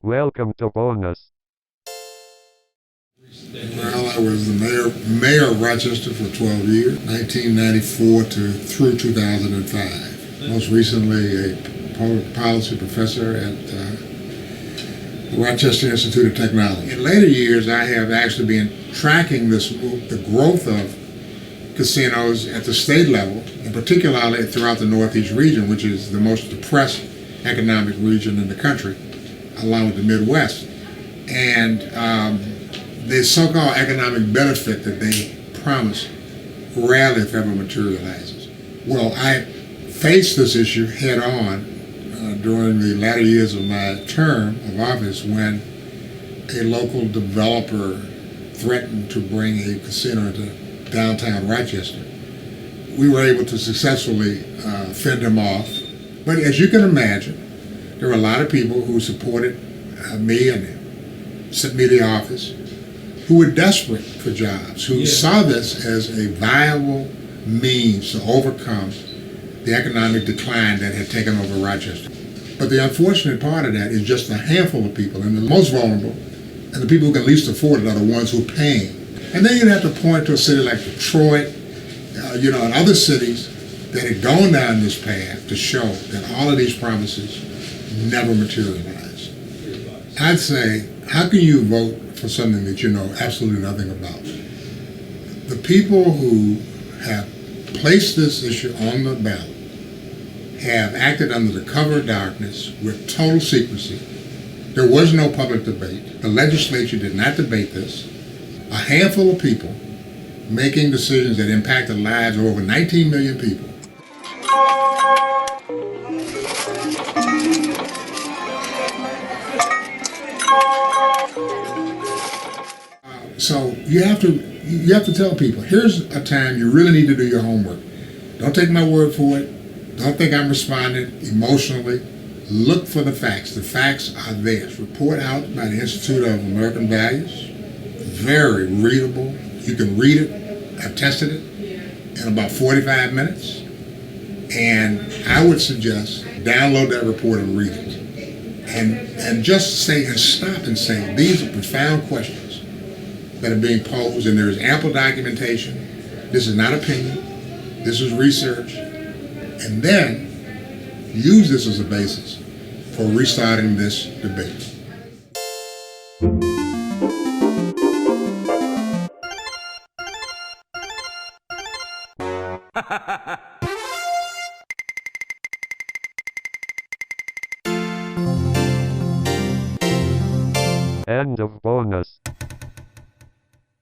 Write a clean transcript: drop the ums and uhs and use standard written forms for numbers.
Welcome to Bonus. Well, I was the mayor of Rochester for 12 years, 1994 through 2005. Most recently, a public policy professor at the Rochester Institute of Technology. In later years, I have actually been tracking the growth of casinos at the state level, and particularly throughout the Northeast region, which is the most depressed economic region in the country, along with the Midwest. And the so-called economic benefit that they promise rarely, if ever, materializes. Well, I faced this issue head on during the latter years of my term of office when a local developer threatened to bring a casino into downtown Rochester. We were able to successfully fend him off. But as you can imagine, there were a lot of people who supported me and sent me to the office, who were desperate for jobs, who saw this as a viable means to overcome the economic decline that had taken over Rochester. But the unfortunate part of that is just a handful of people, and the most vulnerable, and the people who can least afford it are the ones who are paying. And then you'd have to point to a city like Detroit, and other cities that had gone down this path to show that all of these promises never materialized. I'd say, how can you vote for something that you know absolutely nothing about? The people who have placed this issue on the ballot have acted under the cover of darkness with total secrecy. There was no public debate. The legislature did not debate this. A handful of people making decisions that impact the lives of over 19 million people. So you have to tell people, here's a time you really need to do your homework. Don't take my word for it. Don't think I'm responding emotionally. Look for the facts. The facts are there. Report out by the Institute of American Values. Very readable. You can read it. I've tested it in about 45 minutes. And I would suggest download that report and read it. And just say and stop and say, these are profound questions that are being posed, and there is ample documentation. This is not opinion. This is research. And then use this as a basis for restarting this debate. End of bonus.